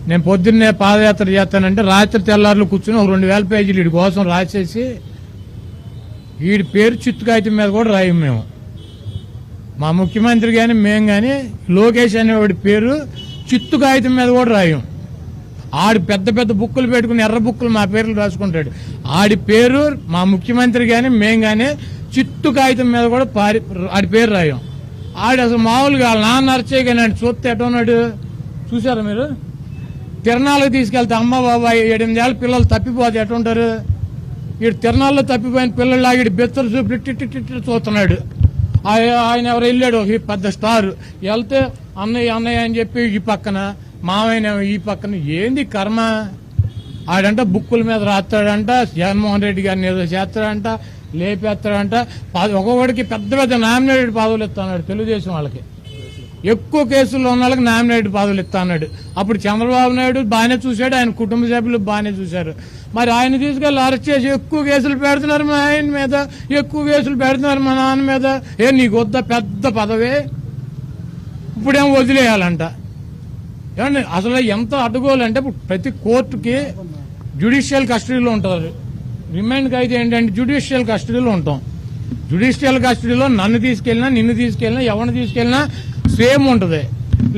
నేను పొద్దున్నే పాదయాత్ర చేస్తానంటే రాత్రి తెల్లారులు కూర్చుని ఒక 2000 పేజీలు వీడి కోసం రాసేసి వీడి పేరు చిత్తు కాగితం మీద కూడా రాయం మేము. మా ముఖ్యమంత్రి కానీ మేము కానీ లోకేష్ అనేవాడి పేరు చిత్తు కాగితం మీద కూడా రాయం. ఆడి పెద్ద పెద్ద బుక్కులు పెట్టుకుని ఎర్ర బుక్కులు మా పేర్లు రాసుకుంటాడు. ఆడి పేరు మా ముఖ్యమంత్రి కానీ మేము కానీ చిత్తు కాగితం మీద కూడా ఆడి పేరు రాయం. ఆడి అసలు మామూలుగా నాన్న అరచే కానీ ఆడి చూస్తే ఎట్లా ఉన్నాడు చూసారా మీరు? తిరణాలకు తీసుకెళ్తే అమ్మ బాబాయ్ 7-8 ఏళ్ళ పిల్లలు తప్పిపోతే ఎట్టుంటారు? వీడు తిరణాల్లో తప్పిపోయిన పిల్లలు వీడి బెత్తలు చూపి టిట్టి చూస్తున్నాడు. ఆయన ఎవరు వెళ్ళాడు ఒక పెద్ద స్టార్ వెళ్తే అన్నయ్య అని చెప్పి ఈ పక్కన మామయ్య ఈ పక్కన. ఏంది కర్మ? ఆడంట బుక్కుల మీద రాస్తాడంట, జగన్మోహన్ రెడ్డి గారిని ఏదో చేస్తాడంట, లేపేస్తాడంట. ఒక్కొక్కడికి పెద్ద పెద్ద నామినేటెడ్ పదవులు ఇస్తున్నాడు తెలుగుదేశం వాళ్ళకి. ఎక్కువ కేసుల్లో ఉన్న వాళ్ళకి నామినేటెడ్ పదవులు ఇస్తున్నాడు. అప్పుడు చంద్రబాబు నాయుడు బాగానే చూశాడు, ఆయన కుటుంబ సభ్యులు బాగానే చూశారు. మరి ఆయన తీసుకెళ్ళి అరెస్ట్ చేసి ఎక్కువ కేసులు పెడుతున్నారు మా ఆయన మీద, ఎక్కువ కేసులు పెడుతున్నారు మా నాన్న మీద. నీకు వద్ద పెద్ద పదవి ఇప్పుడేమో వదిలేయాలంట. ఏమండి అసలు ఎంత అడ్డుకోవాలంటే ఇప్పుడు ప్రతి కోర్టుకి జ్యుడిషియల్ కస్టడీలో ఉంటారు. రిమాండ్కి అయితే ఏంటంటే జ్యుడిషియల్ కస్టడీలో ఉంటాం. జ్యుడిషియల్ కస్టడీలో నన్ను తీసుకెళ్ళినా నిన్ను తీసుకెళ్ళినా ఎవరిని తీసుకెళ్ళినా సేమ్ ఉంటుంది.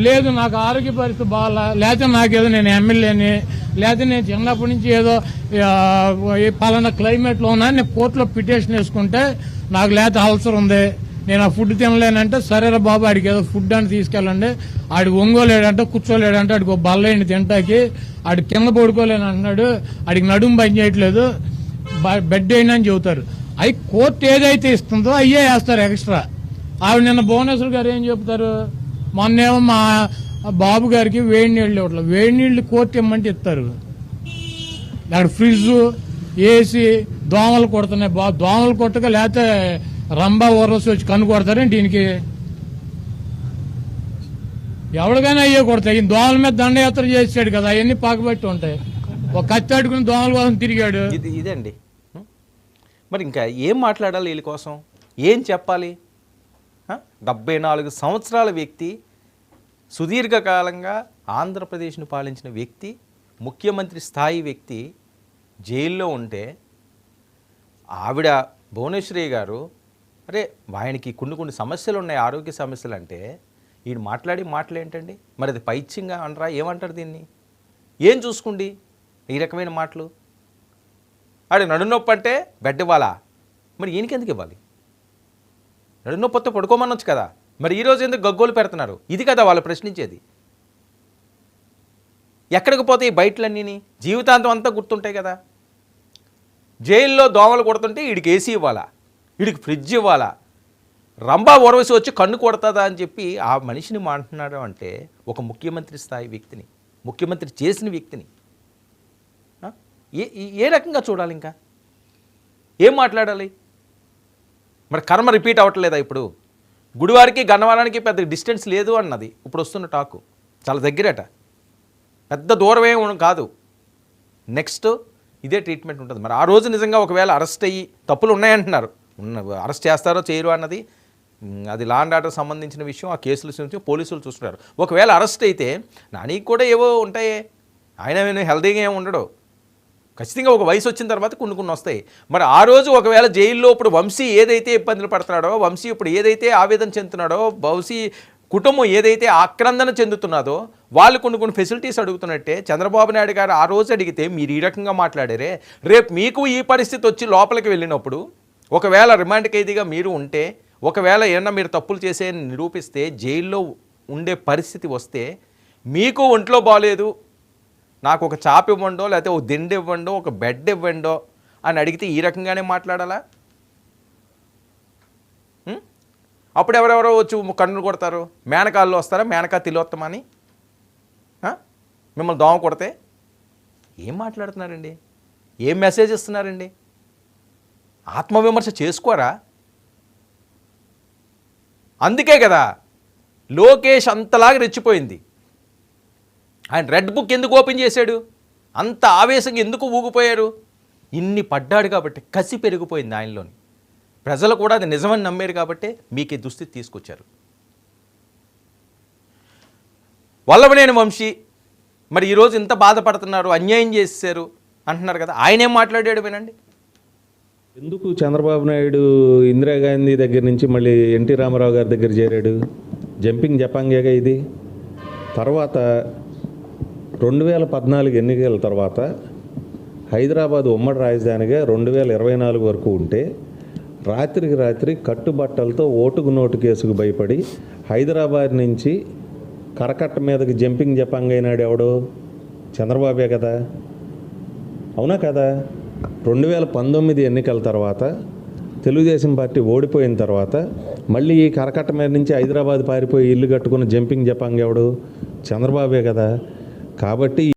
లేదు నాకు ఆరోగ్య పరిస్థితి బాగా, లేకపోతే నాకేదో నేను ఎమ్మెల్యేని, లేకపోతే నేను చిన్నప్పటి నుంచి ఏదో పలానా క్లైమేట్లో ఉన్నా నేను కోర్టులో పిటిషన్ వేసుకుంటే నాకు లేకపోతే అల్సర్ ఉంది, నేను ఆ ఫుడ్ తినలేనంటే సరేరా బాబు ఆడికి ఏదో ఫుడ్ అని తీసుకెళ్ళండి. ఆడికి ఒంగోలేడంటే కూర్చోలేడంటే ఆడికి ఒక బల్లైండి తింటాకి, ఆడికి కింద పడుకోలేని అంటున్నాడు, ఆడికి నడుము పని చేయట్లేదు, బెడ్ అయినా అని చెబుతారు. అవి కోర్టు ఏదైతే ఇస్తుందో అయ్యే వేస్తారు ఎక్స్ట్రా. ఆవిడ నిన్న భువనేశ్వర్ గారు ఏం చెప్తారు? మొన్నేమో మా బాబు గారికి వేడి నీళ్ళు ఇవ్వట్లేదు. వేడి నీళ్ళు కోర్టు ఇమ్మంటే ఇస్తారు. అక్కడ ఫ్రిడ్జ్ ఏసీ దోమలు కొడుతున్నాయి. దోమలు కొట్టక లేకపోతే రంబా ఊర్వశి వచ్చి కన్ను కొడతారేంటి దీనికి? ఎవరికైనా అయ్యే కొడతాయి. ఈయన దోమల మీద దండయాత్ర చేసాడు కదా, అవన్నీ పాకబెట్టి ఉంటాయి. ఒక కత్తి అడుకుని దోమల కోసం తిరిగాడు. ఇదండి. మరి ఇంకా ఏం మాట్లాడాలి వీళ్ళ కోసం? ఏం చెప్పాలి? 74 సంవత్సరాల వ్యక్తి, సుదీర్ఘకాలంగా ఆంధ్రప్రదేశ్ను పాలించిన వ్యక్తి, ముఖ్యమంత్రి స్థాయి వ్యక్తి జైల్లో ఉంటే ఆవిడ భువనేశ్వరి గారు అరే ఆయనకి కొన్ని సమస్యలు ఉన్నాయి, ఆరోగ్య సమస్యలు అంటే ఈయన మాటలు ఏంటండి? మరి అది పైచ్యంగా అనరా? ఏమంటారు దీన్ని? ఏం చూసుకోండి ఈ రకమైన మాటలు? ఆడ నడునొప్పి అంటే బెడ్ ఇవ్వాలా? మరి ఈయనకి ఎందుకు ఇవ్వాలి? నడునొప్పితో పడుకోమనొచ్చు కదా. మరి ఈరోజు ఎందుకు గగ్గోలు పెడుతున్నారు? ఇది కదా వాళ్ళు ప్రశ్నించేది. ఎక్కడికి పోతే ఈ బయటలన్నీ జీవితాంతం అంతా గుర్తుంటాయి కదా. జైల్లో దోమలు కొడుతుంటే వీడికి ఏసీ ఇవ్వాలా, వీడికి ఫ్రిడ్జ్ ఇవ్వాలా, రంభా ఊర్వశి వచ్చి కన్ను కొడుతుందా అని చెప్పి ఆ మనిషిని మాట్లాడడం అంటే ఒక ముఖ్యమంత్రి స్థాయి వ్యక్తిని, ముఖ్యమంత్రి చేసిన వ్యక్తిని ఏ రకంగా చూడాలి? ఇంకా ఏం మాట్లాడాలి? మరి కర్మ రిపీట్ అవ్వట్లేదా? ఇప్పుడు గుడివారికి గన్నవరానికి పెద్ద డిస్టెన్స్ లేదు అన్నది ఇప్పుడు వస్తున్న టాకు. చాలా దగ్గరట, పెద్ద దూరమే కాదు. నెక్స్ట్ ఇదే ట్రీట్మెంట్ ఉంటుంది. మరి ఆ రోజు నిజంగా ఒకవేళ అరెస్ట్ అయ్యి తప్పులు ఉన్నాయంటున్నారు, అరెస్ట్ చేస్తారో చేయరు అన్నది అది లా అండ్ ఆర్డర్ సంబంధించిన విషయం. ఆ కేసుల నుంచి పోలీసులు చూస్తున్నారు. ఒకవేళ అరెస్ట్ అయితే నానికి కూడా ఏవో ఉంటాయే, ఆయన హెల్తీగా ఏమి ఉండడు. ఖచ్చితంగా ఒక వయసు వచ్చిన తర్వాత కొన్ని వస్తాయి. మరి ఆ రోజు ఒకవేళ జైల్లో ఇప్పుడు వంశీ ఏదైతే ఇబ్బందులు పడుతున్నాడో, వంశీ ఇప్పుడు ఏదైతే ఆవేదన చెందుతున్నాడో, వంశీ కుటుంబం ఏదైతే ఆక్రందన చెందుతున్నదో వాళ్ళు కొన్ని ఫెసిలిటీస్ అడుగుతున్నట్టే చంద్రబాబు నాయుడు గారు ఆ రోజు అడిగితే మీరు ఈ రకంగా మాట్లాడారే, రేపు మీకు ఈ పరిస్థితి వచ్చి లోపలికి వెళ్ళినప్పుడు ఒకవేళ రిమాండ్ ఖైదీగా మీరు ఉంటే, ఒకవేళ ఏమన్నా మీరు తప్పులు చేసే నిరూపిస్తే జైల్లో ఉండే పరిస్థితి వస్తే, మీకు ఒంట్లో బాగలేదు నాకు ఒక చాప ఇవ్వండో, లేకపోతే ఒక దిండు ఇవ్వండో, ఒక బెడ్ ఇవ్వండో అని అడిగితే ఈ రకంగానే మాట్లాడాలా? అప్పుడు ఎవరెవరో వచ్చి కన్నులు కొడతారు. మేనకాల్లో వస్తారా? మేనకా తిలోత్తమని మిమ్మల్ని దోమ కొడితే ఏం మాట్లాడుతున్నారండి? ఏం మెసేజ్ ఇస్తున్నారండి? ఆత్మవిమర్శ చేసుకోరా? అందుకే కదా లోకేష్ అంతలాగా రెచ్చిపోయింది. ఆయన రెడ్ బుక్ ఎందుకు ఓపెన్ చేశాడు? అంత ఆవేశంగా ఎందుకు ఊగిపోయారు? ఇన్ని పడ్డాడు కాబట్టి కసి పెరిగిపోయింది ఆయనలోని. ప్రజలు కూడా అది నిజమని నమ్మారు కాబట్టి మీకు ఈ దుస్థితి తీసుకొచ్చారు. వల్లభనేని వంశీ మరి ఈరోజు ఇంత బాధపడుతున్నారు, అన్యాయం చేశారు అంటున్నారు కదా, ఆయన ఏం మాట్లాడాడు వినండి. ఎందుకు చంద్రబాబు నాయుడు ఇందిరాగాంధీ దగ్గర నుంచి మళ్ళీ ఎన్టీ రామారావు గారి దగ్గర చేరాడు? జంపింగ్ జపాంగేగా ఇది. తర్వాత 2014 ఎన్నికల తర్వాత హైదరాబాద్ ఉమ్మడి రాజధానిగా 2024 వరకు ఉంటే రాత్రికి రాత్రి కట్టుబట్టలతో ఓటుకు నోటు కేసుకు భయపడి హైదరాబాద్ నుంచి కరకట్ట మీదకి జంపింగ్ జపాంగ్ అయినాడు ఎవడు? చంద్రబాబే కదా, అవునా కదా? 2019 ఎన్నికల తర్వాత తెలుగుదేశం పార్టీ ఓడిపోయిన తర్వాత మళ్ళీ ఈ కరకట్ట మీద నుంచి హైదరాబాద్ పారిపోయి ఇల్లు కట్టుకున్న జంపింగ్ జపాంగ్ ఎవడు? చంద్రబాబే కదా. కాబట్టి